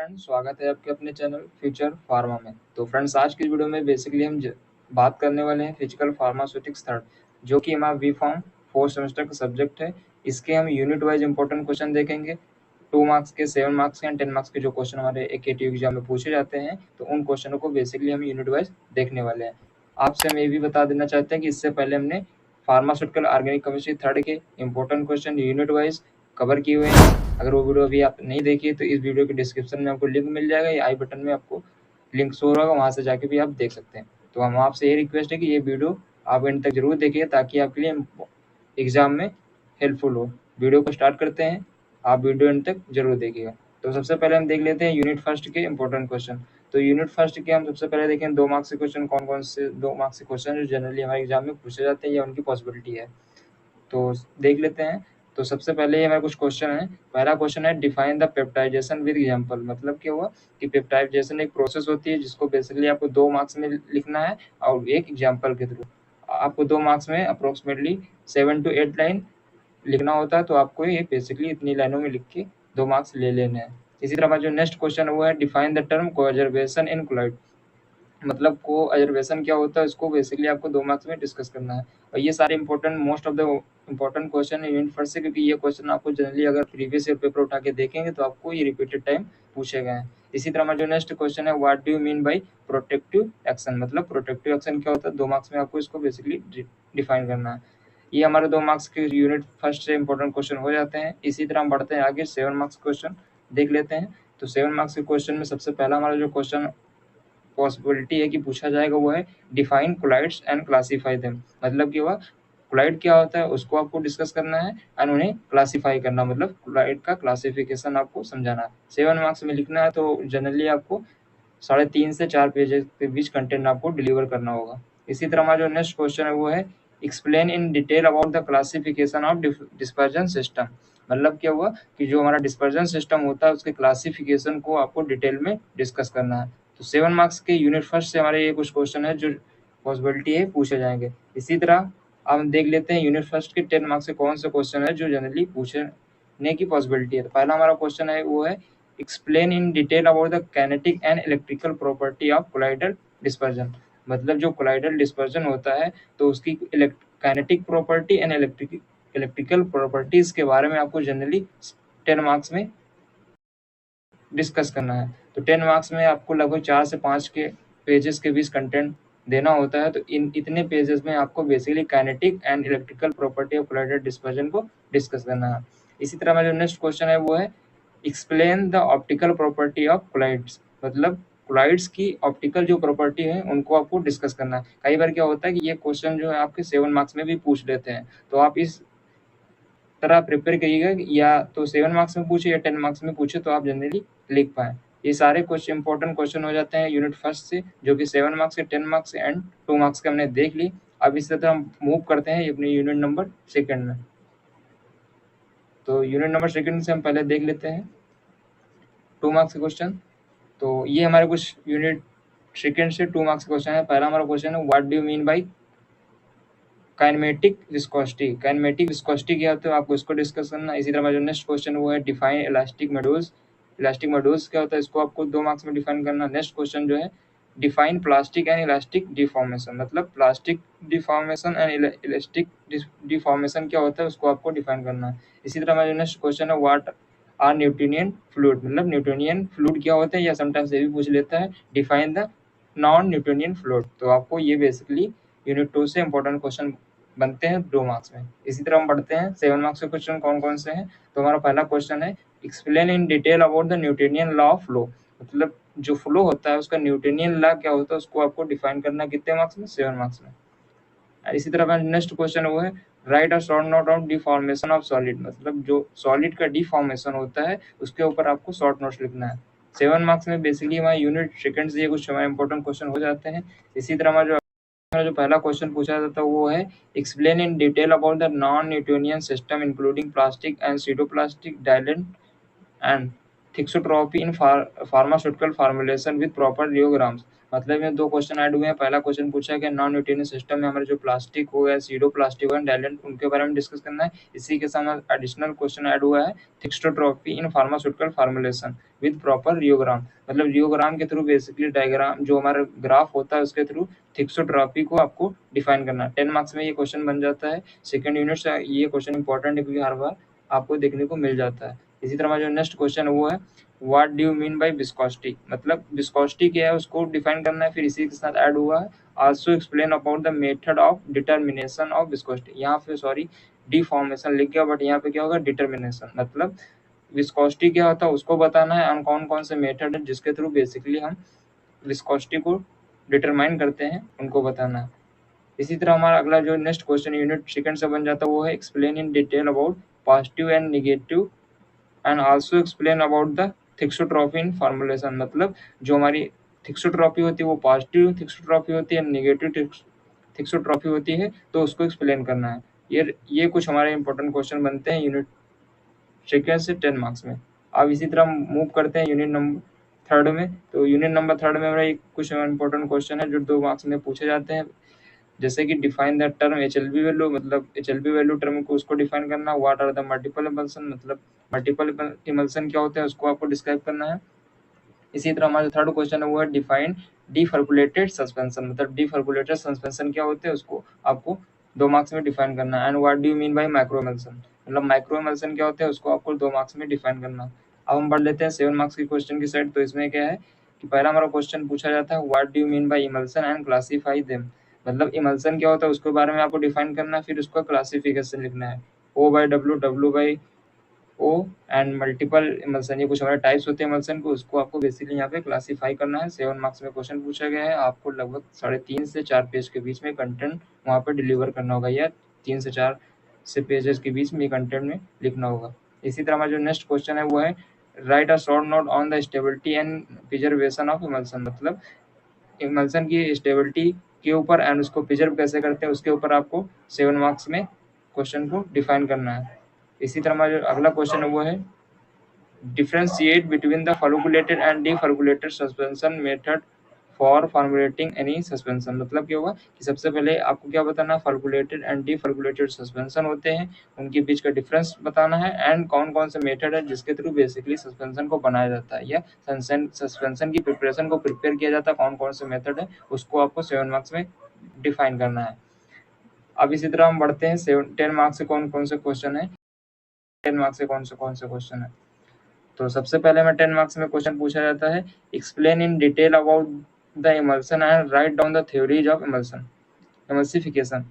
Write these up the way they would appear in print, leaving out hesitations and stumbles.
Friends, स्वागत है आपके अपने चैनल फ्यूचर फार्मा में। तो फ्रेंड्स, आज की वीडियो में बेसिकली हम बात करने वाले हैं फिजिकल फार्मास्यूटिक्स थर्ड, जो कि हमारा बी फॉर्म 4th सेमेस्टर का सब्जेक्ट है। इसके हम यूनिट वाइज इंपॉर्टेंट क्वेश्चन देखेंगे। 2 मार्क्स के, 7 मार्क्स के एंड 10 मार्क्स के जो क्वेश्चन हमारे AKT एग्जाम में पूछे जाते हैं, तो उन क्वेश्चनों को बेसिकली हम यूनिट वाइज देखने वाले हैं। आपसे हम ये भी बता देना चाहते हैं कि इससे पहले हमने फार्मास्यूटिकल ऑर्गेनिक केमिस्ट्री थर्ड के important question unit wise cover किए हुए हैं। अगर वो वीडियो अभी आप नहीं देखिए तो इस वीडियो के डिस्क्रिप्शन में आपको लिंक मिल जाएगा, या आई बटन में आपको लिंक शो होगा, वहाँ से जाके भी आप देख सकते हैं। तो हम आपसे ये रिक्वेस्ट है कि ये वीडियो आप एंड तक जरूर देखिए, ताकि आपके लिए एग्जाम में हेल्पफुल हो। वीडियो को स्टार्ट करते हैं, आप वीडियो एंड तक जरूर देखिएगा। तो सबसे पहले हम देख लेते हैं यूनिट फर्स्ट के इंपॉर्टेंट क्वेश्चन। तो यूनिट फर्स्ट के हम सबसे पहले देखें 2 मार्क्स के क्वेश्चन, कौन कौन से 2 मार्क्स के क्वेश्चन जो जनरली हमारे एग्जाम में पूछे जाते हैं या उनकी पॉसिबिलिटी है, तो देख लेते हैं। तो सबसे पहले हमारे कुछ क्वेश्चन है। पहला क्वेश्चन है define the peptization with example. मतलब क्या हुआ कि पेप्टाइजेशन एक प्रोसेस होती है जिसको बेसिकली आपको 2 मार्क्स में लिखना है और एक एग्जांपल के थ्रू। आपको 2 मार्क्स में अप्रोक्सीमेटली 7 to 8 लाइन लिखना होता है, तो आपको ये बेसिकली इतनी लाइनों में लिख के 2 मार्क्स ले लेने हैं। इसी तरह हमारा जो नेक्स्ट क्वेश्चन हुआ है define the term coacervation in chloride. मतलब कोअजर्वेशन क्या होता है, इसको बेसिकली आपको 2 मार्क्स में डिस्कस करना है। और ये सारे important, most of the important question है यूनिट फर्स्ट से, क्योंकि ये क्वेश्चन आपको जनरली अगर प्रीवियस ईयर पेपर उठा के देखेंगे तो आपको ये रिपीटेड टाइम पूछे गए हैं। इसी तरह हमारा जो नेक्स्ट क्वेश्चन है what do you mean by protective action. मतलब प्रोटेक्टिव एक्शन क्या होता है, 2 मार्क्स में आपको इसको बेसिकली डिफाइन करना है। ये हमारे 2 मार्क्स के यूनिट फर्स्ट से इंपॉर्टेंट क्वेश्चन हो जाते हैं। इसी तरह हम बढ़ते हैं आगे, 7 मार्क्स क्वेश्चन देख लेते हैं। तो 7 मार्क्स के क्वेश्चन में सबसे पहला हमारा जो क्वेश्चन पॉसिबिलिटी है कि पूछा जाएगा वो है define colloids and classify them. मतलब कि वह कोलाइड क्या होता है उसको आपको डिस्कस करना है एंड उन्हें क्लासीफाई करना, मतलब कोलाइड का क्लासिफिकेशन आपको समझाना है। 7 मार्क्स में लिखना है, तो जनरली आपको 3.5 से 4 पेजेस के बीच कंटेंट आपको डिलीवर करना होगा। इसी तरह हमारा जो नेक्स्ट क्वेश्चन है वो है explain in detail about the classification of dispersion system. मतलब क्या हुआ कि जो हमारा डिस्पर्जन सिस्टम होता है उसके क्लासिफिकेशन को आपको डिटेल में डिस्कस करना है। तो 7 मार्क्स के यूनिट फर्स्ट से हमारे ये कुछ क्वेश्चन है जो पॉसिबिलिटी है पूछे जाएंगे। इसी तरह हम देख लेते हैं यूनिट फर्स्ट के 10 मार्क्स से कौन से क्वेश्चन है जो जनरली पूछने की पॉसिबिलिटी है। तो पहला हमारा क्वेश्चन है वो है explain in detail about the kinetic and electrical property of colloidal dispersion. मतलब जो कोलाइडल डिस्पर्जन होता है तो उसकी kinetic property and electrical properties के बारे में आपको जनरली 10 मार्क्स में डिस्कस करना है। तो 10 मार्क्स में आपको लगभग 4 से 5 के पेजेस के बीच कंटेंट देना होता है। तो इन इतने पेजेस में आपको basically kinetic and electrical property of colloidal dispersion को डिस्कस करना है। इसी तरह हमारा जो नेक्स्ट क्वेश्चन है वो है explain the optical property of colloids. मतलब कोलाइड्स की ऑप्टिकल जो प्रॉपर्टी है उनको आपको डिस्कस करना है। कई बार क्या होता है कि ये क्वेश्चन जो है आपके 7 मार्क्स में भी पूछ लेते हैं, तो आप इस तरह प्रिपेयर करिएगा, या तो 7 मार्क्स में पूछे या 10 मार्क्स में पूछे तो आप जनरली लिख पाए। ये सारे कुछ इंपॉर्टेंट क्वेश्चन हो जाते हैं यूनिट फर्स्ट से, जो कि 7 मार्क्स के, 10 मार्क्स एंड 2 मार्क्स के हमने देख ली। अब इस तरह हम मूव करते हैं अपने यूनिट नंबर सेकंड में। तो यूनिट नंबर सेकंड से हम पहले देख लेते हैं 2 मार्क्स के क्वेश्चन। तो ये हमारे कुछ यूनिट सेकंड से 2 मार्क्स के क्वेश्चन है। पहला हमारा क्वेश्चन है what do you mean by kinematic viscosity. Kinematic viscosity क्या होता है आपको इसको डिस्कस करना है। इसी तरह जो नेक्स्ट क्वेश्चन वो है define elastic modules. Elastic modules क्या होता है इसको आपको 2 मार्क्स में डिफाइन करना। नेक्स्ट क्वेश्चन जो है define plastic and elastic deformation. मतलब plastic deformation and elastic deformation क्या होता है उसको आपको डिफाइन करना है। इसी तरह हमारा नेक्स्ट क्वेश्चन है व्हाट आर न्यूटोनियन फ्लूइड। मतलब न्यूटोनियन फ्लूइड क्या होता है, या समटाइम्स ये भी पूछ लेता है define the non Newtonian fluid. तो आपको ये बेसिकली यूनिट 2 से इंपॉर्टेंट क्वेश्चन बनते हैं 2 मार्क्स में। इसी तरह हम बढ़ते हैं 7 मार्क्स के क्वेश्चन कौन कौन से हैं। तो हमारा पहला क्वेश्चन है explain in detail about the Newtonian law of flow. मतलब जो फ्लो होता है उसका न्यूटोनियन लॉ क्या होता है उसको आपको डिफाइन करना है। कितने मार्क्स में? 7 मार्क्स में। इसी तरह का नेक्स्ट क्वेश्चन वो है right a short note of deformation of solid. मतलब जो सॉलिड का डिफॉर्मेशन होता है उसके ऊपर आपको शॉर्ट नोट्स लिखना है। 7 मार्क्स में बेसिकली हमारे यूनिट सेकंड से ये कुछ हमारे इंपॉर्टेंट क्वेश्चन हो जाते हैं। इसी तरह हमारा जो पहला क्वेश्चन पूछा जाता है वो है explain in detail about the non Newtonian system including plastic and pseudoplastic dilatant and thixotropy in pharmaceutical formulation with proper rheograms. मतलब ये दो क्वेश्चन ऐड हुए हैं। पहला क्वेश्चन पूछा है कि नॉन न्यूटोनियन सिस्टम में हमारे जो प्लास्टिक हो गया, सीडो प्लास्टिक हो, डायलेंट, उनके बारे में डिस्कस करना है। इसी के साथ एडिशनल क्वेश्चन ऐड हुआ है thixotropy in pharmaceutical formulation with proper rheogram. मतलब रियोग्राम के थ्रू बेसिकली डायग्राम जो हमारा ग्राफ होता है उसके थ्रू थिक्सोट्रॉपी को आपको डिफाइन करना है। 10 मार्क्स में ये क्वेश्चन बन जाता है। सेकंड यूनिट से ये क्वेश्चन इंपॉर्टेंट है क्योंकि हर बार आपको देखने को मिल जाता है। इसी तरह जो नेक्स्ट क्वेश्चन है वो है what do you mean by viscosity. मतलब विस्कोसिटी क्या है उसको डिफाइन करना है। फिर इसी के साथ ऐड हुआ है also explain about the method of determination of viscosity. यहाँ पे सॉरी डिफॉर्मेशन लिख गया, बट यहाँ पे क्या होगा डिटर्मिनेशन। मतलब विस्कोसिटी क्या होता है उसको बताना है और कौन कौन से मेथड है जिसके थ्रू बेसिकली हम विस्कोसिटी को डिटरमाइन करते हैं उनको बताना है। इसी तरह हमारा अगला जो नेक्स्ट क्वेश्चन यूनिट सेकंड से बन जाता है वो है explain in detail about positive and negative and also explain about the thixotropy in formulation. मतलब जो हमारी थिक्सोट्रॉपी होती है वो पॉजिटिव थिक्सोट्रॉपी होती है, नेगेटिव थिक्सोट्रॉपी होती है, तो उसको एक्सप्लेन करना है। ये कुछ हमारे इंपॉर्टेंट क्वेश्चन बनते हैं यूनिट सेकेंड से 10 मार्क्स में। अब इसी तरह मूव करते हैं यूनिट नंबर थर्ड में। तो यूनिट नंबर थर्ड में हमारा एक कुछ इंपॉर्टेंट क्वेश्चन है जो 2 मार्क्स में पूछे जाते हैं। जैसे कि define the term HLB value. मतलब एचएलबी वैल्यू टर्म को उसको डिफाइन करना। What are the multiple emulsion. मतलब मल्टीपल इमल्सन क्या होते हैं उसको आपको डिस्क्राइब करना है। इसी तरह हमारा थर्ड क्वेश्चन है वो है डिफाइन डिफर्कुलेटेड सस्पेंशन। मतलब डिफर्कुलेटेड सस्पेंशन क्या होते हैं उसको आपको 2 मार्क्स में डिफाइन करना है। And what do you mean by micro emulsion. मतलब माइक्रो इमल्सन क्या होते हैं उसको आपको 2 मार्क्स में डिफाइन करना। अब हम बढ़ लेते हैं 7 मार्क्स के क्वेश्चन की साइड। तो इसमें क्या है कि पहला हमारा क्वेश्चन पूछा जाता है what do you mean by emulsion and classify them. मतलब इमल्सन क्या होता है उसके बारे में आपको डिफाइन करना है, फिर उसका क्लासिफिकेशन लिखना है। O by W, W by O and multiple emulsion, ये कुछ हमारे टाइप्स होते हैं इमल्सन को, उसको आपको बेसिकली यहाँ पे क्लासिफाई करना है। 7 मार्क्स में क्वेश्चन पूछा गया है। आपको लगभग 3.5 से 4 पेज के बीच में कंटेंट वहाँ पे डिलीवर करना होगा, या 3 से 4 से पेजेस के बीच में कंटेंट में लिखना होगा। इसी तरह हमारा जो नेक्स्ट क्वेश्चन है वो है right a short note on the stability and preservation of emulsion. मतलब इमल्सन की स्टेबिलिटी के ऊपर एंड उसको प्रिजर्व कैसे करते हैं उसके ऊपर आपको 7 मार्क्स में क्वेश्चन को डिफाइन करना है। इसी तरह हमारा जो अगला क्वेश्चन है वो है differentiate between the formulated and deformulated suspension method for formulating any suspension. मतलब क्या होगा कि सबसे पहले आपको क्या बताना है, फॉर्मुलेटेड एंड डिफॉर्मुलेटेड सस्पेंशन होते हैं, उनके बीच का डिफरेंस बताना है एंड कौन कौन से मेथड है जिसके थ्रू बेसिकली सस्पेंशन को बनाया जाता है या सस्पेंशन की प्रिपरेशन को प्रिपेयर किया जाता है, कौन कौन से मेथड है उसको आपको 7 मार्क्स में डिफाइन करना है। अब इसी तरह हम बढ़ते हैं 10 मार्क्स से कौन कौन से क्वेश्चन है, 10 मार्क्स से कौन से क्वेश्चन है। तो सबसे पहले में 10 मार्क्स में क्वेश्चन पूछा जाता है explain in detail about the emulsion and write down the theories of emulsion emulsification.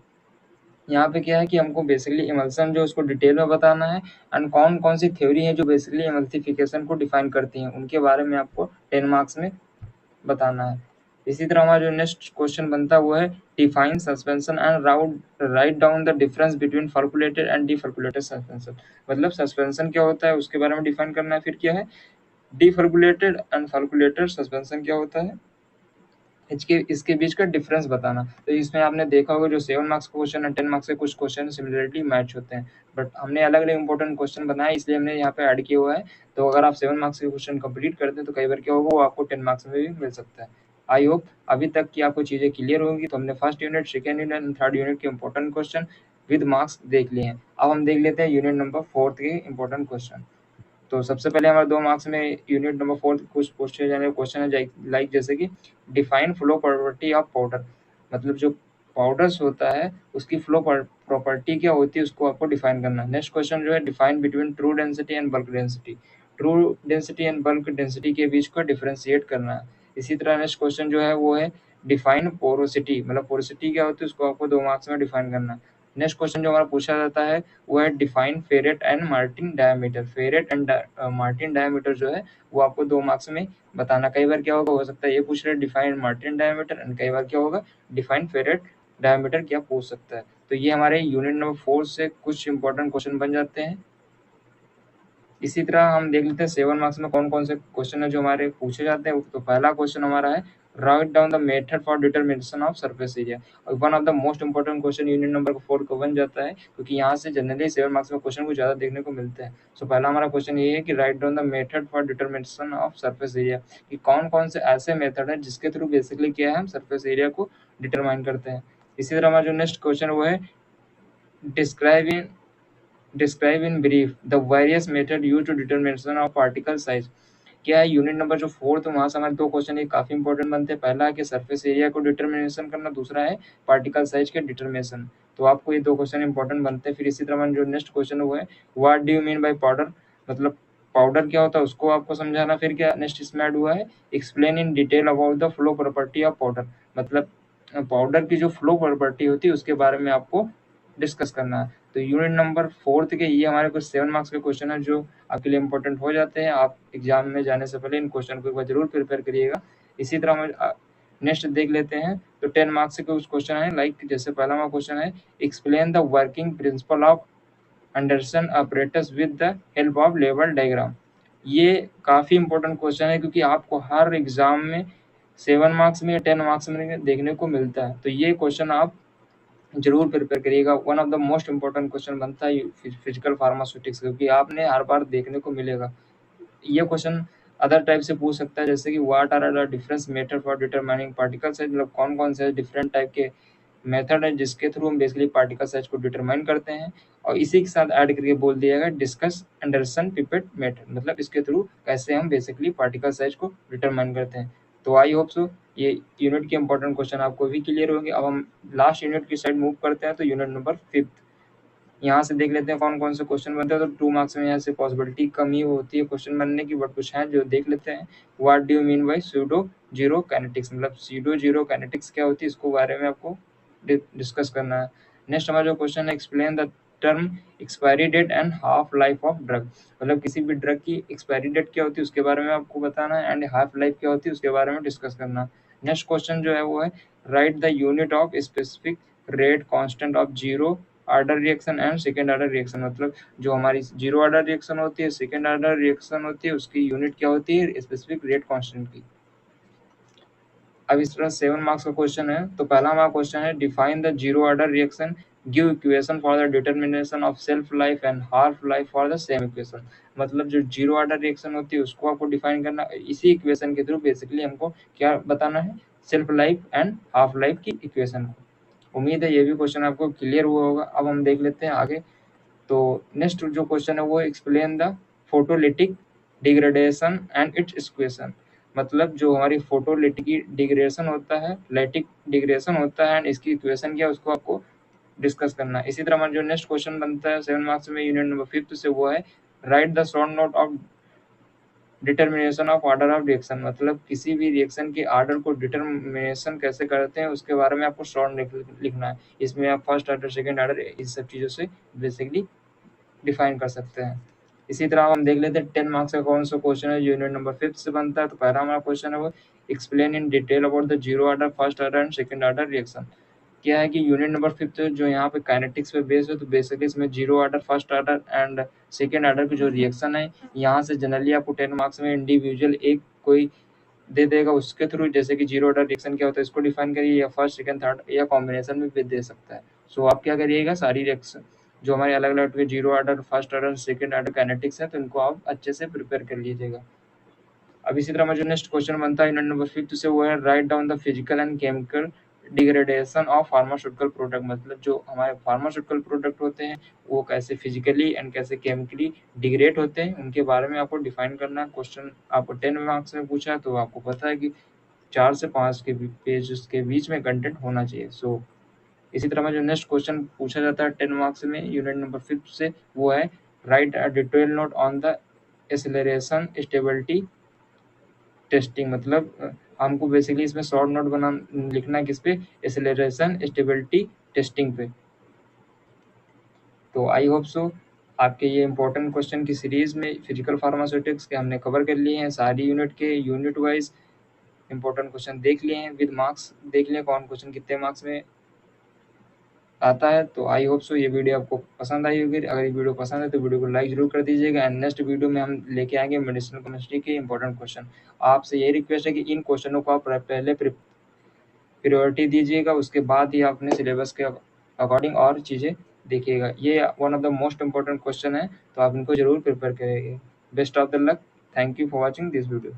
यहाँ पे क्या है कि हमको बेसिकली इमल्सन जो उसको डिटेल में बताना है एंड कौन कौन सी थ्योरी है जो बेसिकली इमल्सिफिकेशन को डिफाइन करती हैं उनके बारे में आपको 10 मार्क्स में बताना है। इसी तरह हमारा जो नेक्स्ट क्वेश्चन बनता है वो है define suspension and write down the difference between formulated and deformulated suspension. मतलब सस्पेंशन क्या होता है उसके बारे में डिफाइन करना है। फिर क्या है डिफॉर्मुलेटेड एंड फॉर्मुलेटेड सस्पेंशन क्या होता है, इसके बीच का डिफरेंस बताना। तो इसमें आपने देखा होगा जो 7 मार्क्स का क्वेश्चन है 10 मार्क्स के कुछ क्वेश्चन सिमिलरली मैच होते हैं, बट हमने अलग अलग इंपॉर्टेंट क्वेश्चन बनाए इसलिए हमने यहाँ पे ऐड किया हुआ है। तो अगर आप 7 मार्क्स के क्वेश्चन कंप्लीट करते हैं तो कई बार क्या होगा वो आपको 10 मार्क्स में भी मिल सकता है। आई होप अभी तक की आपको चीज़ें क्लियर होंगी। तो हमने first unit, second unit and third unit के इंपॉर्टेंट क्वेश्चन विद मार्क्स देख लिए हैं। अब हम देख लेते हैं यूनिट नंबर 4 के इंपॉर्टेंट क्वेश्चन। तो सबसे पहले हमारे 2 मार्क्स में यूनिट नंबर 4 कुछ पूछे जाने क्वेश्चन है लाइक जैसे कि define flow property of powder. मतलब जो पाउडर्स होता है उसकी फ्लो प्रॉपर्टी क्या होती है उसको आपको डिफाइन करना है। नेक्स्ट क्वेश्चन जो है define between true density and bulk density. True density and bulk density के बीच को डिफरेंशिएट करना है। इसी तरह नेक्स्ट क्वेश्चन जो है वो है डिफाइन पोरोसिटी। मतलब पोरोसिटी क्या होती है उसको आपको 2 मार्क्स में डिफाइन करना है। नेक्स्ट क्वेश्चन जो हमारा पूछा जाता है वो है define Feret and Martin diameter. Feret and Martin diameter जो है वो आपको 2 मार्क्स में बताना। कई बार क्या होगा हो सकता है ये पूछ रहे डिफाइन मार्टिन डायमीटर एंड कई बार क्या होगा डिफाइन फेरेट डायमीटर क्या पूछ सकता है। तो ये हमारे यूनिट नंबर 4 से कुछ इंपॉर्टेंट क्वेश्चन बन जाते हैं। इसी तरह हम देख लेते हैं 7 मार्क्स में कौन कौन से क्वेश्चन है जो हमारे पूछे जाते हैं। तो पहला क्वेश्चन हमारा है right down the method for determination of surface area. One of the most important question unit number 4 को बन जाता है, क्योंकि यहाँ से जनरली 7 मार्क्स में क्वेश्चन को ज़्यादा देखने को मिलते हैं। सो पहला हमारा क्वेश्चन ये है कि right down the method for determination of surface area, कि कौन कौन से ऐसे मेथड है जिसके थ्रू बेसिकली क्या है हम सरफेस एरिया को डिटरमाइन करते हैं। इसी तरह हमारा जो नेक्स्ट क्वेश्चन वो है describe in brief the various method use to determination of particle size. क्या है यूनिट नंबर जो 4 वहाँ से हमारे दो क्वेश्चन ये काफी इंपॉर्टेंट बनते हैं। पहला है कि सरफेस एरिया को डिटरमिनेशन करना, दूसरा है पार्टिकल साइज के डिटरमिनेशन। तो आपको ये दो क्वेश्चन इंपॉर्टेंट बनते हैं। फिर इसी तरह जो नेक्स्ट क्वेश्चन हुआ है what do you mean by powder, मतलब पाउडर क्या होता है उसको आपको समझाना। फिर क्या नेक्स्ट इसमें ऐड हुआ है explain in detail about the flow property of powder, मतलब पाउडर की जो फ्लो प्रॉपर्टी होती है उसके बारे में आपको डिस्कस करना है। तो यूनिट नंबर 4 के ये हमारे कुछ 7 मार्क्स के क्वेश्चन है जो आपके लिए इंपॉर्टेंट हो जाते हैं। आप एग्जाम में जाने से पहले इन क्वेश्चन को एक बार जरूर प्रिपेयर करिएगा। इसी तरह हम नेक्स्ट देख लेते हैं। तो 10 मार्क्स के कुछ क्वेश्चन है, लाइक जैसे पहला हमारा क्वेश्चन है explain the working principle of Anderson apparatus with the help of level diagram. ये काफ़ी इंपॉर्टेंट क्वेश्चन है क्योंकि आपको हर एग्जाम में 7 मार्क्स में या 10 मार्क्स में देखने को मिलता है। तो ये क्वेश्चन आप जरूर प्रिपेयर करिएगा। One of the most important question बनता है फिजिकल फार्मास्यूटिक्स, क्योंकि आपने हर बार देखने को मिलेगा। ये क्वेश्चन अदर टाइप से पूछ सकता है, जैसे कि what are the difference method for determining particle size, मतलब कौन कौन से डिफरेंट टाइप के मेथड है जिसके थ्रू हम बेसिकली पार्टिकल साइज को डिटरमाइन करते हैं। और इसी के साथ ऐड करके बोल दिया गया डिस्कस एंडरसन पिपेट मेथड, मतलब इसके थ्रू कैसे हम बेसिकली पार्टिकल साइज को डिटरमाइन करते हैं। तो आई होप सो ये यूनिट के इंपॉर्टेंट क्वेश्चन आपको भी क्लियर होंगे। अब हम लास्ट यूनिट की साइड मूव करते हैं, तो यूनिट नंबर 5 यहाँ से देख लेते हैं कौन कौन से क्वेश्चन बनते हैं। तो 2 मार्क्स में यहाँ से पॉसिबिलिटी कम ही होती है क्वेश्चन बनने की, बट कुछ है जो देख लेते हैं। What do you mean by pseudo zero kinetics, मतलब सूडो जीरो काइनेटिक्स क्या होती है इसको बारे में आपको डिस्कस करना है। नेक्स्ट हमारा जो क्वेश्चन है explain the term expiry date and half life of drug, मतलब किसी भी ड्रग की एक्सपायरी डेट क्या होती है उसके बारे में आपको बताना है, एंड हाफ लाइफ क्या होती है उसके बारे में डिस्कस करना। नेक्स्ट क्वेश्चन जो है वो है right the unit of specific rate constant of zero order reaction and second order reaction, मतलब जो हमारी जीरो ऑर्डर रिएक्शन होती है, सेकेंड ऑर्डर रिएक्शन होती है, उसकी यूनिट क्या होती है स्पेसिफिक रेट कांस्टेंट की। अब इस तरह 7 मार्क्स का क्वेश्चन है। तो पहला हमारा क्वेश्चन है define the zero order reaction, give equation for the determination of self life and half life for the same equation, मतलब जो जीरो ऑर्डर रिएक्शन होती है उसको आपको डिफाइन करना। इसी इक्वेशन के थ्रू बेसिकली हमको क्या बताना है, self life and half life की इक्वेशन को। उम्मीद है ये भी क्वेश्चन आपको क्लियर हुआ होगा। अब हम देख लेते हैं आगे। तो नेक्स्ट जो क्वेश्चन है वो explain the photolytic degradation and it's equation, मतलब जो हमारी फोटोलिटिक डिग्रेडेशन होता है, लाइटिक डिग्रेडेशन होता है, एंड इसकी इक्वेशन क्या है उसको आपको डिस्कस करना है। इसी तरह हमारा जो नेक्स्ट क्वेश्चन बनता है 7 मार्क्स में यूनिट नंबर 5 से, वो है right the short note of determination of order of reaction, मतलब किसी भी रिएक्शन के ऑर्डर को डिटर्मिनेशन कैसे करते हैं उसके बारे में आपको शॉर्ट लिखना है। इसमें आप फर्स्ट ऑर्डर सेकेंड ऑर्डर इस सब चीज़ों से बेसिकली डिफाइन कर सकते हैं। इसी तरह हम देख लेते हैं 10 मार्क्स का कौन सा क्वेश्चन है यूनिट नंबर 5 से बनता है। तो पहला हमारा क्वेश्चन है वो explain in detail about the zero order first order and second order reaction. क्या है कि यूनिट नंबर 5 जो यहाँ पे काइनेटिक्स पे बेस्ड है, तो बेसिकली इसमें zero order first order and second order की जो रिएक्शन है यहाँ से जनरली आपको 10 मार्क्स में इंडिविजुअल एक कोई दे देगा, उसके थ्रू जैसे कि जीरो ऑर्डर रिएक्शन क्या होता है इसको डिफाइन करिए, या फर्स्ट सेकंड थर्ड या कॉम्बिनेशन में भी दे सकता है। सो आप क्या करिएगा सारी रिएक्शन जो हमारे अलग अलग zero order first order second order kinetics है तो इनको आप अच्छे से प्रिपेयर कर लीजिएगा। अब इसी तरह जो नेक्स्ट क्वेश्चन बनता है यूनिट नंबर 5 से, वो है right down the physical and chemical degradation of pharmaceutical product, मतलब जो हमारे फार्मास्यूटिकल प्रोडक्ट होते हैं वो कैसे फिजिकली एंड कैसे केमिकली डिग्रेड होते हैं उनके बारे में आपको डिफाइन करना है। क्वेश्चन आपको 10 मार्क्स में पूछा है, तो आपको पता है कि 4 से 5 के पेज के बीच में कंटेंट होना चाहिए। सो इसी तरह में जो नेक्स्ट क्वेश्चन पूछा जाता है 10 मार्क्स में यूनिट नंबर 5 से, वो है right a detail note on the acceleration stability testing, मतलब हमको बेसिकली इसमें शॉर्ट नोट बना लिखना है किस पे, एक्सेलरेशन स्टेबिलिटी टेस्टिंग पे। तो आई होप सो आपके ये इंपॉर्टेंट क्वेश्चन की सीरीज में फिजिकल फार्मास्यूटिक्स के हमने कवर कर लिए हैं सारी यूनिट के, यूनिट वाइज इंपॉर्टेंट क्वेश्चन देख लिए हैं, विद मार्क्स देख लिए कौन क्वेश्चन कितने मार्क्स में आता है। तो आई होप सो ये वीडियो आपको पसंद आई होगी। अगर ये वीडियो पसंद है तो वीडियो को लाइक जरूर कर दीजिएगा। एंड नेक्स्ट वीडियो में हम लेके आएंगे मेडिसिनल केमिस्ट्री के इंपॉर्टेंट क्वेश्चन। आपसे यही रिक्वेस्ट है कि इन क्वेश्चनों को आप पहले प्रायोरिटी दीजिएगा, उसके बाद ही आप अपने सिलेबस के अकॉर्डिंग और चीज़ें देखिएगा। ये one of the most important question है, तो आप इनको जरूर प्रिपेयर करिएगा। Best of the luck. Thank you for watching this video.